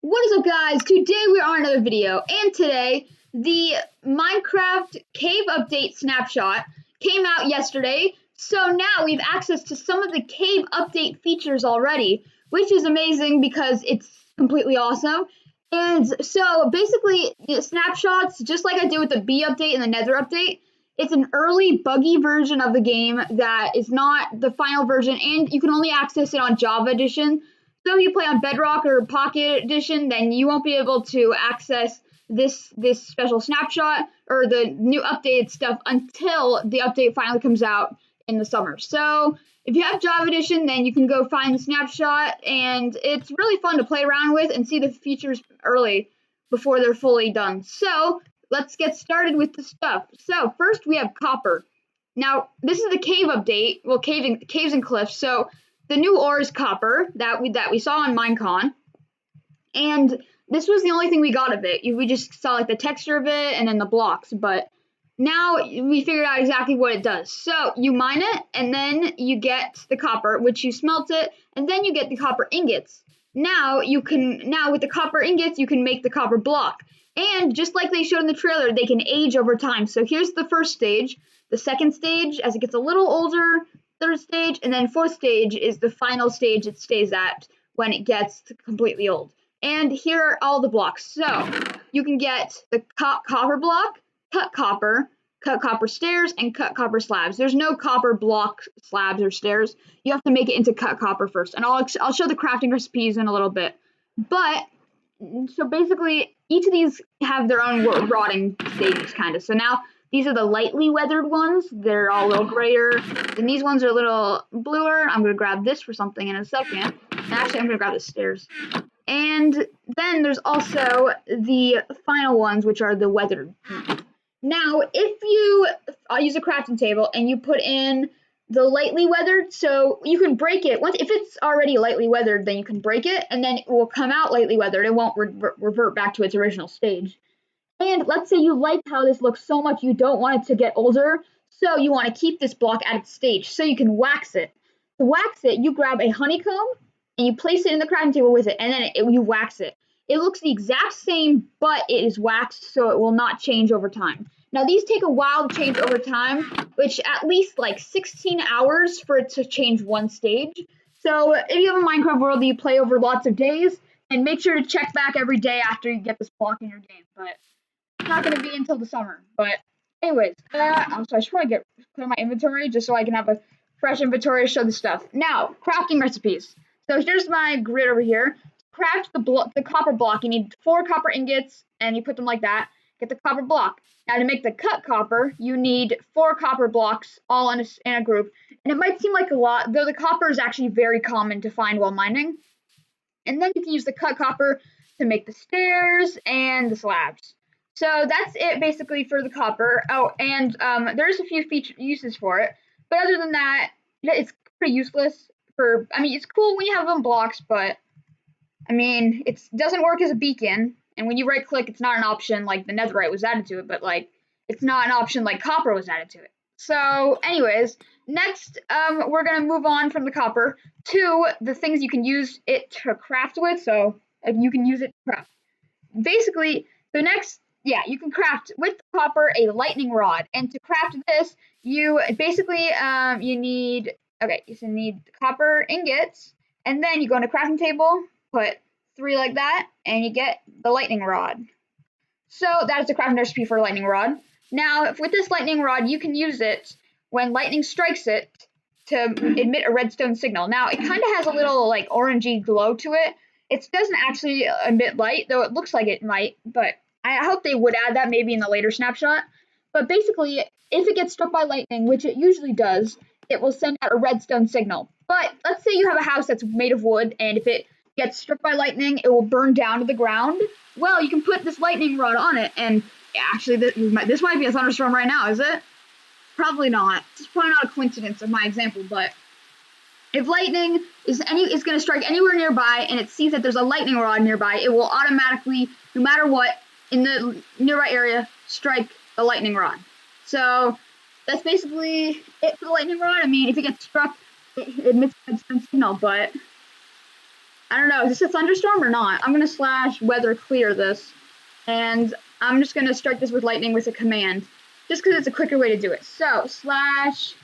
What is up, guys? Today we are on another video, and today the Minecraft cave update snapshot came out yesterday. So now we have access to some of the cave update features already, which is amazing because it's completely awesome. And so basically, snapshots, just like I did with the B update and the Nether update, it's an early buggy version of the game that is not the final version, and you can only access it on Java Edition. So if you play on Bedrock or Pocket Edition, then you won't be able to access this special snapshot or the new updated stuff until the update finally comes out in the summer. So if you have Java Edition, then you can go find the snapshot, and it's really fun to play around with and see the features early before they're fully done. So let's get started with the stuff. So first we have copper. Now this is the cave update. Well, caves and cliffs. So the new ore is copper that we saw on Minecon, and this was the only thing we got of it. We just saw like the texture of it and then the blocks, but now we figured out exactly what it does. So you mine it, and then you get the copper, which you smelt it, and then you get the copper ingots. Now with the copper ingots you can make the copper block, and just like they showed in the trailer, they can age over time. So here's the first stage. The second stage, as it gets a little older, third stage, and then fourth stage is the final stage it stays at when it gets completely old. And here are all the blocks. So you can get the copper block, cut copper stairs, and cut copper slabs. There's no copper block slabs or stairs. You have to make it into cut copper first. And I'll show the crafting recipes in a little bit. But so basically each of these have their own rotting stages, kind of. So now these are the lightly weathered ones. They're all a little grayer. And these ones are a little bluer. I'm going to grab this for something in a second. And actually, I'm going to grab the stairs. And then there's also the final ones, which are the weathered. Now, if you use a crafting table and you put in the lightly weathered, so you can break it. If it's already lightly weathered, then you can break it, and then it will come out lightly weathered. It won't revert back to its original stage. And let's say you like how this looks so much you don't want it to get older, so you want to keep this block at its stage, so you can wax it. To wax it, you grab a honeycomb, and you place it in the crafting table with it, and then you wax it. It looks the exact same, but it is waxed, so it will not change over time. Now, these take a while to change over time, which at least like 16 hours for it to change one stage. So if you have a Minecraft world that you play over lots of days, then make sure to check back every day after you get this block in your game. But it's not going to be until the summer. But anyways, I should probably clear my inventory just so I can have a fresh inventory to show the stuff. Now, crafting recipes. So here's my grid over here. To craft the copper block, you need 4 copper ingots, and you put them like that. Get the copper block. Now, to make the cut copper, you need 4 copper blocks all in a group. And it might seem like a lot, though the copper is actually very common to find while mining. And then you can use the cut copper to make the stairs and the slabs. So that's it basically for the copper. Oh, and there's a few uses for it. But other than that, it's pretty useless. It's cool when you have them blocks, but I mean, it doesn't work as a beacon. And when you right click, it's not an option like the netherite was added to it, but like it's not an option like copper was added to it. So anyways, next we're going to move on from the copper to the things you can use it to craft with. So you can use it to craft. Basically, you can craft with the copper a lightning rod. And to craft this, you basically you need copper ingots, and then you go into crafting table, put 3 like that, and you get the lightning rod. So that is the crafting recipe for a lightning rod. Now, with this lightning rod, you can use it when lightning strikes it to emit a redstone signal. Now, it kind of has a little like orangey glow to it. It doesn't actually emit light, though it looks like it might, but I hope they would add that maybe in the later snapshot. But basically, if it gets struck by lightning, which it usually does, it will send out a redstone signal. But let's say you have a house that's made of wood, and if it gets struck by lightning, it will burn down to the ground. Well, you can put this lightning rod on it, and actually, this might be a thunderstorm right now, is it? Probably not. It's probably not a coincidence of my example, but if lightning is going to strike anywhere nearby, and it sees that there's a lightning rod nearby, it will automatically, no matter what, in the nearby area, strike the lightning rod. So that's basically it for the lightning rod. I mean, if it gets struck, it emits a redstone signal, but I don't know, is this a thunderstorm or not? I'm gonna slash weather clear this, and I'm just gonna start this with lightning with a command, just because it's a quicker way to do it. So slash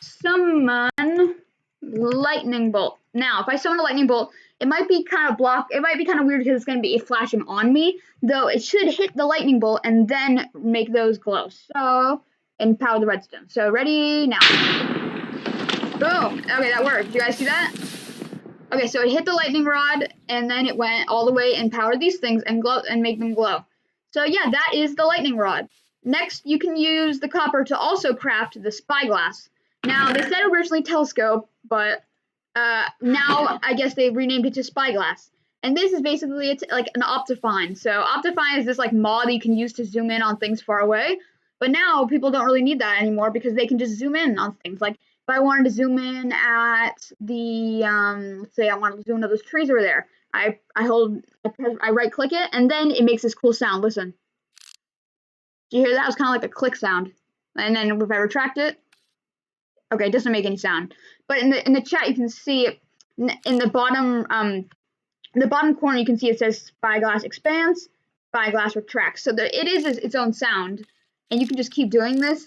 summon lightning bolt. Now, if I summon a lightning bolt, it might be kind of weird because it's going to be flashing on me, though it should hit the lightning bolt and then make those glow. So, and power the redstone. So, ready now. Boom. Okay, that worked. Do you guys see that? Okay, so it hit the lightning rod and then it went all the way and powered these things and glow and make them glow. So, yeah, that is the lightning rod. Next, you can use the copper to also craft the spyglass. Now, they said originally telescope, but now I guess they renamed it to Spyglass. And this is basically it's like an Optifine. So Optifine is this like mod that you can use to zoom in on things far away. But now people don't really need that anymore because they can just zoom in on things. Like if I wanted to zoom in at the let's say I wanted to zoom into those trees over there. I right click it and then it makes this cool sound. Listen. Do you hear that? It was kind of like a click sound. And then if I retract it, okay, it doesn't make any sound. But in the chat, you can see in the bottom corner, you can see it says Spyglass expands, Spyglass retracts. So it is its own sound, and you can just keep doing this.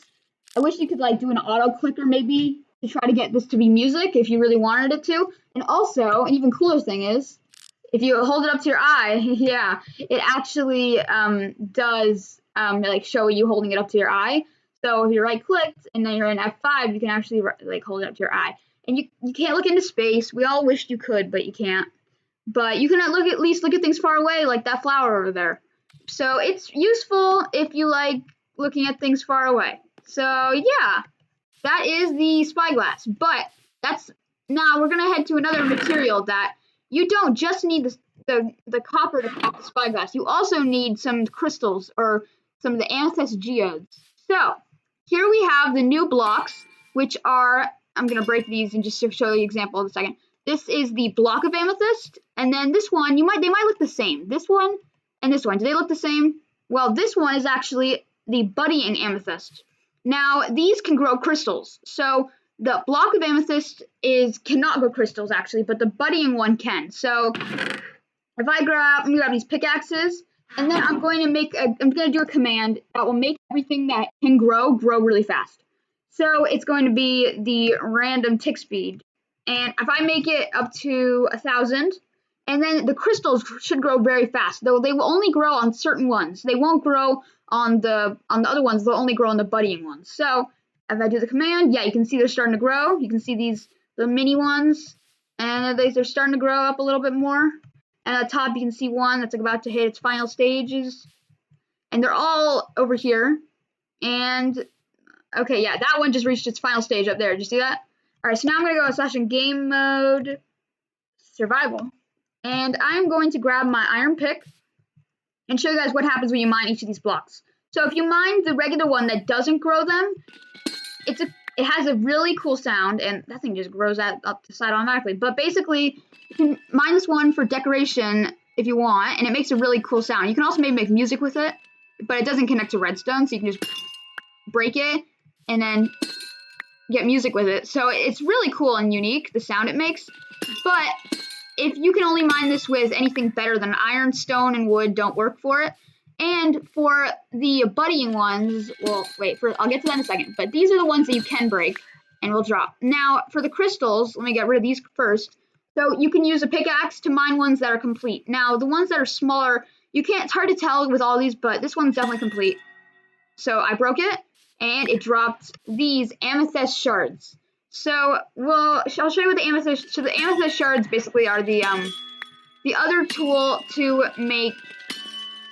I wish you could like do an auto clicker maybe to try to get this to be music if you really wanted it to. And also, an even cooler thing is, if you hold it up to your eye, yeah, it actually does like show you holding it up to your eye. So if you're right clicked and then you're in F5, you can actually like hold it up to your eye. And you can't look into space. We all wished you could, but you can't. But you can at least look at things far away, like that flower over there. So it's useful if you like looking at things far away. So yeah, that is the spyglass. But now we're gonna head to another material that you don't just need the copper to craft the spyglass. You also need some crystals or some of the amethyst geodes. So here we have the new blocks, which are, I'm going to break these and just to show you an example in a second. This is the block of amethyst, and then this one, they might look the same. This one and this one, do they look the same? Well, this one is actually the budding amethyst. Now, these can grow crystals. So the block of amethyst cannot grow crystals actually, but the budding one can. So if let me grab these pickaxes, and then I'm going to do a command that will make everything that can grow really fast. So it's going to be the random tick speed. And if I make it up to 1,000, and then the crystals should grow very fast, though they will only grow on certain ones. They won't grow on the other ones, they'll only grow on the budding ones. So if I do the command, yeah, you can see they're starting to grow. You can see the mini ones, and they're starting to grow up a little bit more. And at the top, you can see one that's like about to hit its final stages. And they're all over here. And, okay, yeah, that one just reached its final stage up there. Did you see that? All right, so now I'm going to go slash in game mode survival. And I'm going to grab my iron pick and show you guys what happens when you mine each of these blocks. So if you mine the regular one that doesn't grow them, it has a really cool sound, and that thing just grows up the side automatically. But basically, you can mine this one for decoration if you want, and it makes a really cool sound. You can also maybe make music with it, but it doesn't connect to redstone, so you can just break it and then get music with it. So it's really cool and unique, the sound it makes. But if you can only mine this with anything better than iron, stone, and wood, don't work for it. And for the budding ones, well, I'll get to that in a second, but these are the ones that you can break and will drop. Now, for the crystals, let me get rid of these first. So you can use a pickaxe to mine ones that are complete. Now, the ones that are smaller, it's hard to tell with all these, but this one's definitely complete. So I broke it, and it dropped these amethyst shards. So I'll show you what the amethyst. So the amethyst shards basically are the other tool to make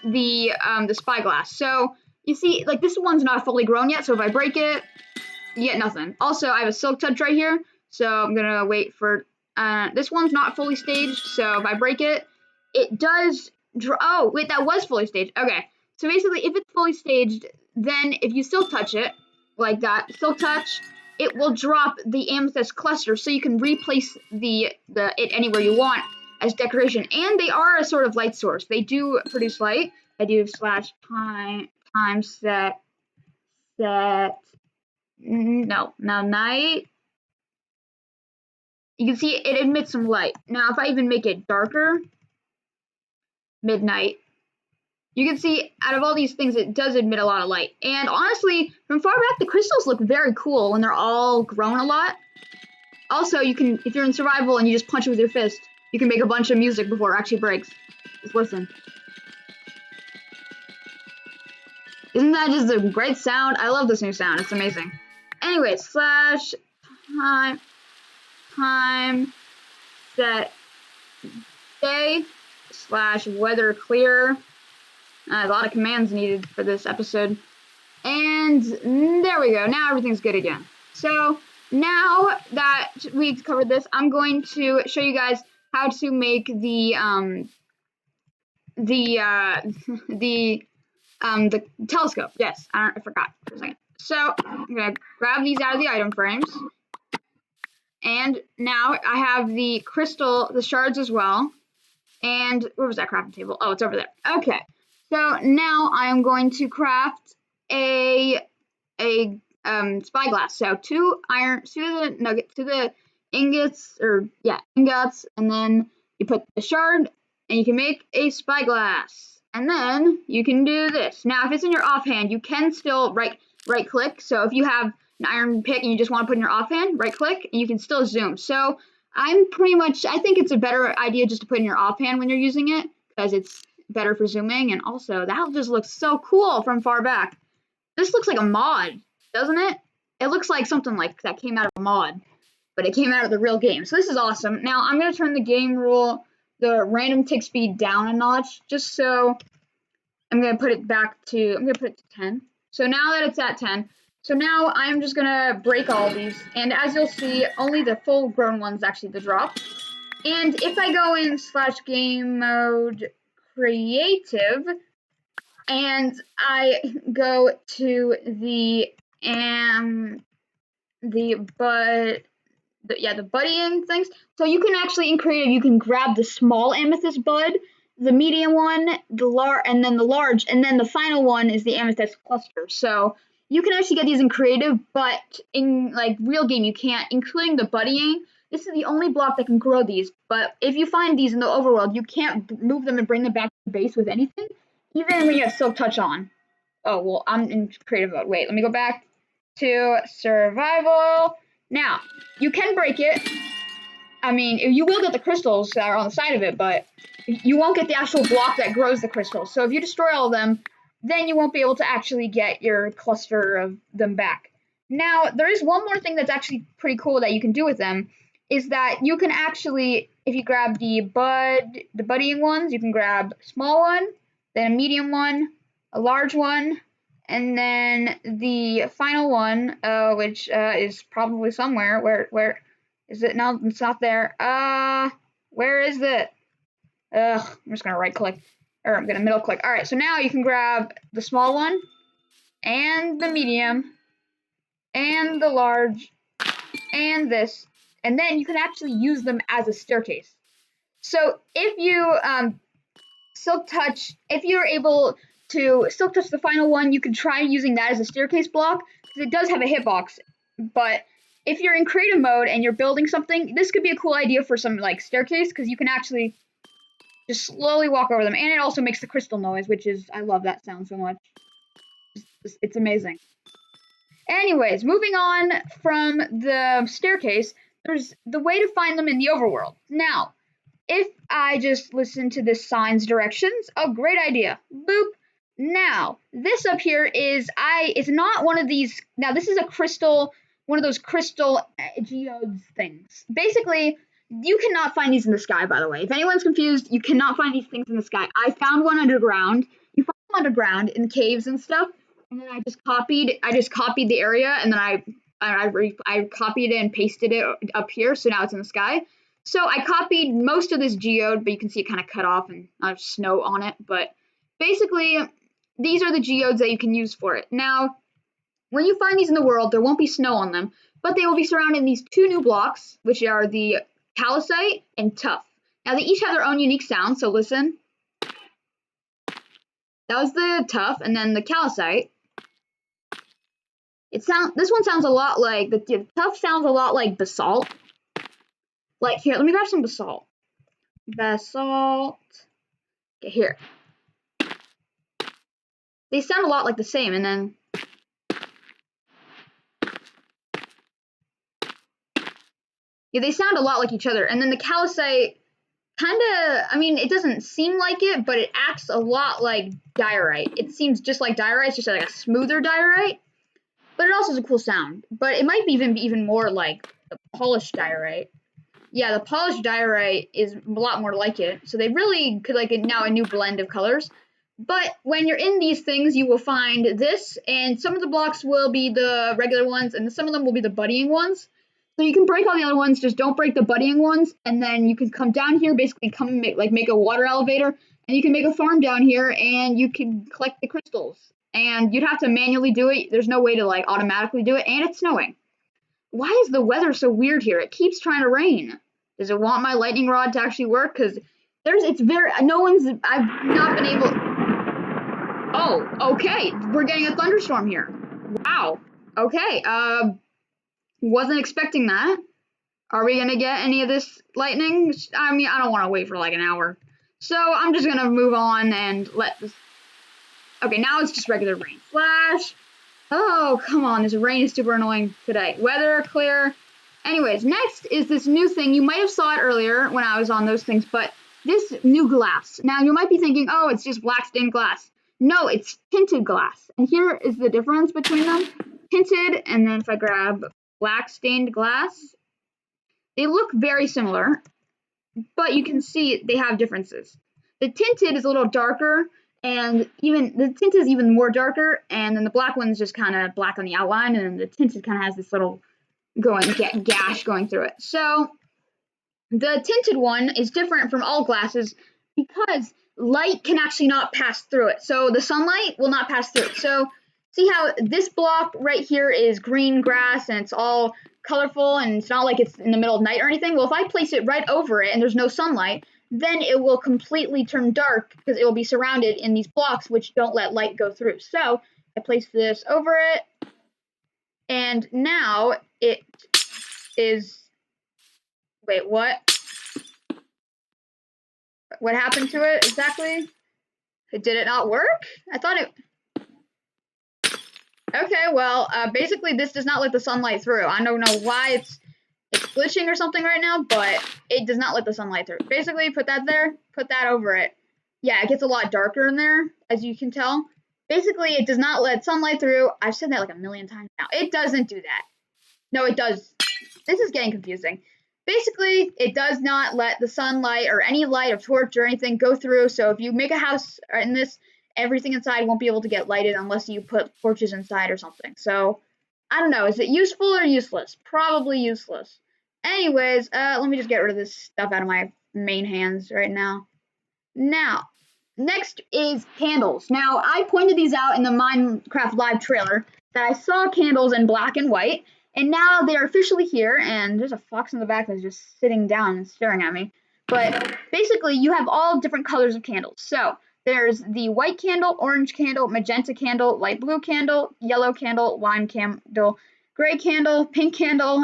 the spyglass. So you see, like this one's not fully grown yet. So if I break it, you get nothing. Also, I have a silk touch right here, so I'm gonna wait for. This one's not fully staged, so if I break it, it does. Oh wait, that was fully staged. Okay, so basically, if it's fully staged, then if you silk touch it like that, silk touch, it will drop the amethyst cluster, so you can replace it anywhere you want as decoration. And they are a sort of light source. They do produce light. I do slash time set night. You can see it emits some light. Now, if I even make it darker, midnight, you can see out of all these things, it does emit a lot of light. And honestly, from far back, the crystals look very cool when they're all grown a lot. Also, you can, if you're in survival and you just punch it with your fist, you can make a bunch of music before it actually breaks. Just listen. Isn't that just a great sound? I love this new sound. It's amazing. Anyway, slash time set day slash weather clear. A lot of commands needed for this episode. And there we go. Now everything's good again. So now that we've covered this, I'm going to show you guys how to make the telescope. Yes, I forgot for a second. So I'm gonna grab these out of the item frames, and now I have the crystal, the shards as well. And where was that crafting table? Oh, it's over there. Okay. So now I am going to craft a spyglass. So 2 ingots, and then you put the shard, and you can make a spyglass. And then you can do this. Now, if it's in your offhand, you can still right click. So if you have an iron pick and you just want to put in your offhand, right click, and you can still zoom. So I think it's a better idea just to put in your offhand when you're using it, because it's better for zooming, and also that just looks so cool from far back. This looks like a mod, doesn't it? It looks like something like that came out of a mod, but it came out of the real game. So this is awesome. Now I'm going to turn the game rule, the random tick speed, down a notch, just so I'm going to put it to 10. So now that it's at 10, so now I'm just going to break all of these, and as you'll see, only the full grown ones actually the drop. And if I go in slash game mode creative, and I go to the buddying things. So you can actually in creative, you can grab the small amethyst bud, the medium one, the large, and then the large, and then the final one is the amethyst cluster. So you can actually get these in creative, but in like real game you can't, including the buddying. This is the only block that can grow these, but if you find these in the overworld, you can't move them and bring them back to the base with anything, even when you have silk touch on. Oh, well, I'm in creative mode. Wait, let me go back to survival. Now, you can break it. I mean, you will get the crystals that are on the side of it, but you won't get the actual block that grows the crystals. So if you destroy all of them, then you won't be able to actually get your cluster of them back. Now, there is one more thing that's actually pretty cool that you can do with them, is that you can actually, if you grab the buddying ones, you can grab a small one, then a medium one, a large one, and then the final one, which is probably somewhere. Where is it? No, it's not there. Where is it? I'm just gonna right click, or I'm gonna middle click. All right, so now you can grab the small one, and the medium, and the large, and this, and then you can actually use them as a staircase. So if you if you're able to silk touch the final one, you can try using that as a staircase block, because it does have a hitbox. But if you're in creative mode and you're building something, this could be a cool idea for some like staircase, because you can actually just slowly walk over them, and it also makes the crystal noise, which is, I love that sound so much. It's amazing. Anyways, moving on from the staircase, there's the way to find them in the overworld. Now, if I just listen to this sign's directions, oh, great idea. Boop. Now, this up here is, it's not one of these, now this is a crystal, one of those crystal geodes things. Basically, you cannot find these in the sky, by the way. If anyone's confused, you cannot find these things in the sky. I found one underground. You find them underground in caves and stuff, and then I just copied the area, and then I copied it and pasted it up here, so now it's in the sky. So I copied most of this geode, but you can see it kind of cut off and there's snow on it. But basically, these are the geodes that you can use for it. Now, when you find these in the world, there won't be snow on them, but they will be surrounded in these 2 new blocks, which are the calcite and tuff. Now, they each have their own unique sound, so listen. That was the tuff, and then the calcite. This one sounds a lot like, the tuff sounds a lot like basalt. Like here, let me grab some basalt. Basalt. Okay, here. They sound a lot like the same, and then yeah, they sound a lot like each other. And then the calcite kind of, I mean, it doesn't seem like it, but it acts a lot like diorite. It seems just like diorite, it's just like a smoother diorite, but it also has a cool sound. But it might be even more like the polished diorite. Yeah, the polished diorite is a lot more like it. So they really could like now a new blend of colors. But when you're in these things, you will find this, and some of the blocks will be the regular ones, and some of them will be the buddying ones. So you can break all the other ones, just don't break the buddying ones, and then you can come down here, basically come and make a water elevator, and you can make a farm down here, and you can collect the crystals. And you'd have to manually do it. There's no way to like automatically do it, and it's snowing. Why is the weather so weird here? It keeps trying to rain. Does it want my lightning rod to actually work? Because it's very, I've not been able. Oh, okay. We're getting a thunderstorm here. Wow. Okay. Wasn't expecting that. Are we gonna get any of this lightning? I mean, I don't want to wait for like an hour. So I'm just gonna move on and let this. Okay, now it's just regular rain. Flash. Oh, come on. This rain is super annoying today. Weather clear. Anyways, next is this new thing. You might have saw it earlier when I was on those things, but this new glass. Now, you might be thinking, oh, it's just black stained glass. No, it's tinted glass. And here is the difference between them. Tinted, and then if I grab black stained glass, they look very similar, but you can see they have differences. The tinted is a little darker, and even the tinted is even more darker, and then the black one's just kind of black on the outline, and the tinted kind of has this little gash going through it. So the tinted one is different from all glasses because light can actually not pass through it. So the sunlight will not pass through it. So see how this block right here is green grass and it's all colorful and it's not like it's in the middle of night or anything. Well, if I place it right over it and there's no sunlight, then it will completely turn dark because it will be surrounded in these blocks which don't let light go through. So I place this over it, and now it is, wait, what? What happened to it exactly? Did it not work? I thought it... Okay, well, basically this does not let the sunlight through. I don't know why it's glitching or something right now, but it does not let the sunlight through. Basically, put that there, put that over it. Yeah, it gets a lot darker in there, as you can tell. Basically, it does not let sunlight through. I've said that like a million times now. It doesn't do that. No, it does. This is getting confusing. Basically, it does not let the sunlight or any light of torch or anything go through. So if you make a house in this, everything inside won't be able to get lighted unless you put torches inside or something. So I don't know. Is it useful or useless? Probably useless. Anyways, let me just get rid of this stuff out of my main hands right now. Now, next is candles. Now, I pointed these out in the Minecraft live trailer that I saw candles in black and white. And now they're officially here, and there's a fox in the back that's just sitting down and staring at me. But basically, you have all different colors of candles. So there's the white candle, orange candle, magenta candle, light blue candle, yellow candle, lime candle, gray candle, pink candle,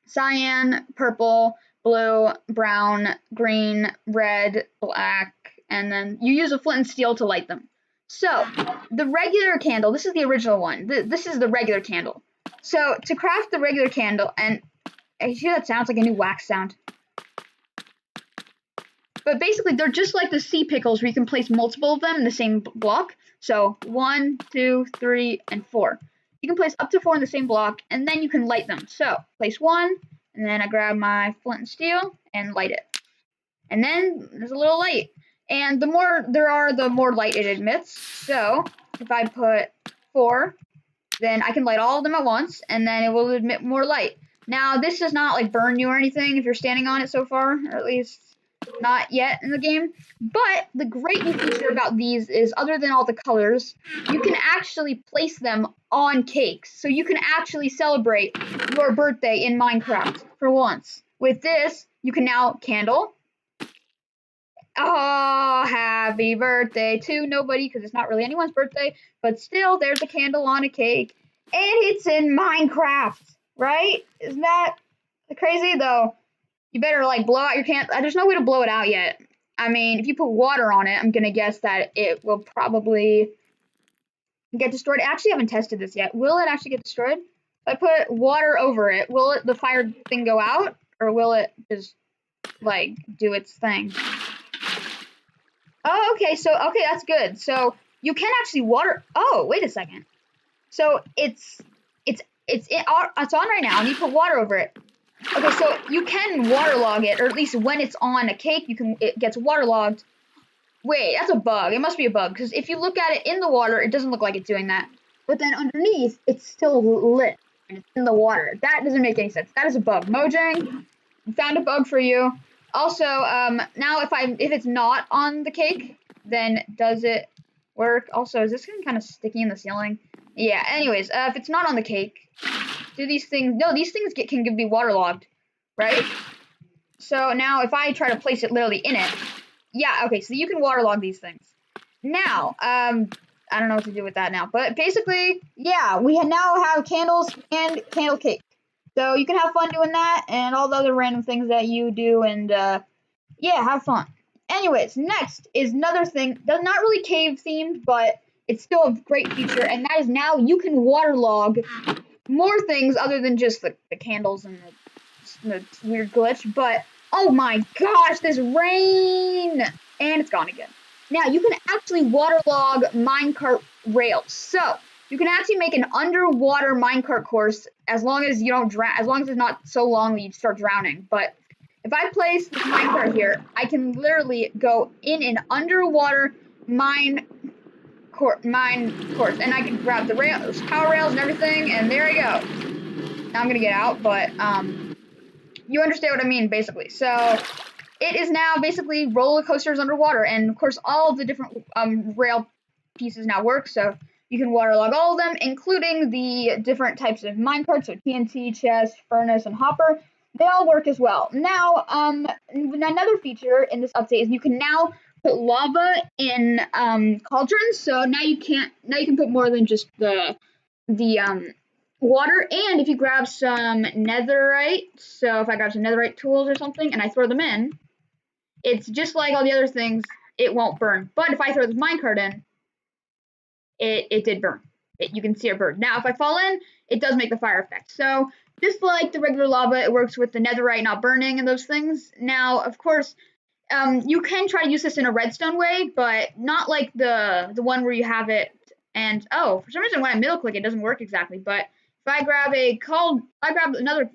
cyan, purple, blue, brown, green, red, black, and then you use a flint and steel to light them. So the regular candle, this is the original one. This is the regular candle. So to craft the regular candle, and I hear that sounds like a new wax sound. But basically, they're just like the sea pickles where you can place multiple of them in the same block. So 1, 2, 3, and 4. You can place up to 4 in the same block, and then you can light them. So place 1, and then I grab my flint and steel and light it. And then there's a little light. And the more there are, the more light it emits. So if I put 4, then I can light all of them at once, and then it will emit more light. Now, this does not like burn you or anything if you're standing on it so far, or at least not yet in the game. But the great new feature about these is, other than all the colors, you can actually place them on cakes. So you can actually celebrate your birthday in Minecraft for once. With this, you can now candle. Oh, happy birthday to nobody, because it's not really anyone's birthday, but still, there's a candle on a cake, and it's in Minecraft, right? Isn't that crazy, though? You better like blow out your candle. There's no way to blow it out yet. I mean, if you put water on it, I'm gonna guess that it will probably get destroyed. I actually haven't tested this yet. Will it actually get destroyed? If I put water over it, will the fire thing go out, or will it just like do its thing? Oh, okay. So okay, that's good. So you can actually water. Oh, wait a second. So it's on right now, and you put water over it. Okay, so you can waterlog it, or at least when it's on a cake, it gets waterlogged. Wait, that's a bug. It must be a bug, because if you look at it in the water, it doesn't look like it's doing that. But then underneath, it's still lit, and it's in the water. That doesn't make any sense. That is a bug. Mojang, found a bug for you. Also, now if it's not on the cake, then does it work? Also, is this getting kind of sticky in the ceiling? Yeah, anyways, if it's not on the cake, do these things, no, these things can be waterlogged, right? So now if I try to place it literally in it, yeah, okay, so you can waterlog these things. Now, I don't know what to do with that now, but basically, yeah, we now have candles and candle cake. So you can have fun doing that and all the other random things that you do, and yeah, have fun. Anyways, next is another thing that's not really cave themed, but it's still a great feature, and that is now you can waterlog more things other than just the candles and the weird glitch. But oh my gosh, this rain! And it's gone again. Now you can actually waterlog minecart rails. So you can actually make an underwater minecart course as long as you don't drown, as long as it's not so long that you start drowning. But if I place this minecart here, I can literally go in an underwater mine course, and I can grab the rails, power rails, and everything, and there I go. Now I'm gonna get out, but you understand what I mean, basically. So it is now basically roller coasters underwater, and of course all of the different rail pieces now work. So you can waterlog all of them, including the different types of minecarts, so TNT, chest, furnace, and hopper. They all work as well. Now, another feature in this update is you can now put lava in cauldrons. So now you can put more than just the water. And if you grab some netherite, so if I grab some netherite tools or something and I throw them in, it's just like all the other things, it won't burn. But if I throw this minecart in, it did burn. You can see it burn. Now, if I fall in, it does make the fire effect. So just like the regular lava, it works with the netherite not burning and those things. Now, of course, you can try to use this in a redstone way, but not like the one where you have it. And oh, for some reason when I middle click, it doesn't work exactly. But if I grab another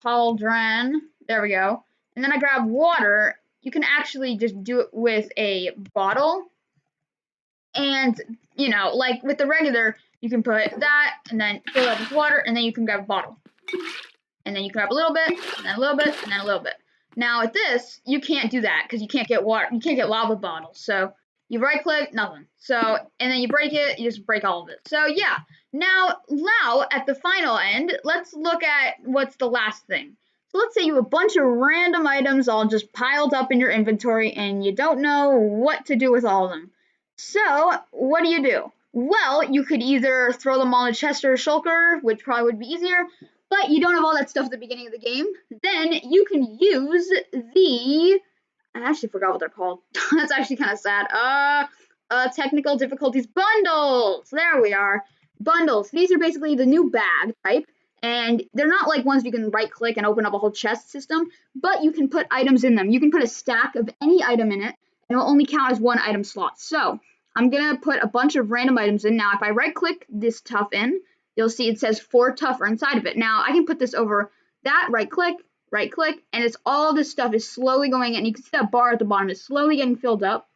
cauldron, there we go, and then I grab water, you can actually just do it with a bottle. And you know, like with the regular, you can put that and then fill it up with water, and then you can grab a bottle, and then you grab a little bit, and then a little bit, and then a little bit. Now with this, you can't do that because you can't get water, you can't get lava bottles. So you right click, nothing. So and then you break it, you just break all of it. So yeah. Now at the final end, let's look at what's the last thing. So let's say you have a bunch of random items all just piled up in your inventory and you don't know what to do with all of them. So what do? Well, you could either throw them all in a chest or a shulker, which probably would be easier, but you don't have all that stuff at the beginning of the game. Then you can use I actually forgot what they're called. That's actually kind of sad. Technical difficulties bundles. There we are. Bundles. These are basically the new bag type, and they're not like ones you can right click and open up a whole chest system, but you can put items in them. You can put a stack of any item in it, and it'll only count as one item slot. So I'm gonna put a bunch of random items in. Now, if I right click this tuff in, you'll see it says 4 tuff inside of it. Now I can put this over that, right click, and it's all this stuff is slowly going in. You can see that bar at the bottom is slowly getting filled up,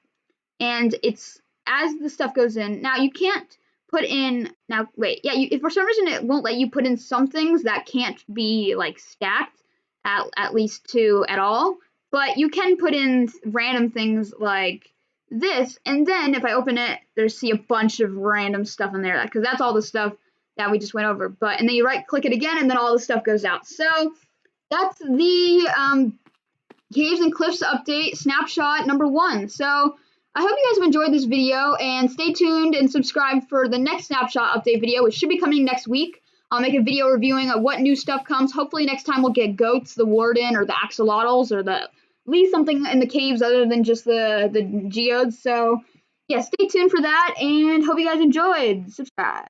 and it's as the stuff goes in. Now you can't put in, now wait, yeah, if for some reason it won't let you put in some things that can't be like stacked at least 2 at all, but you can put in random things like this, and then if I open it, there's see a bunch of random stuff in there because that's all the stuff that we just went over. But and then you right click it again, and then all the stuff goes out. So that's the Caves and Cliffs update snapshot number 1. So I hope you guys have enjoyed this video, and stay tuned and subscribe for the next snapshot update video, which should be coming next week I'll make a video reviewing what new stuff comes. Hopefully next time we'll get goats, the warden, or the axolotls, or at least something in the caves other than just the geodes. So yeah, stay tuned for that, and hope you guys enjoyed. Subscribe.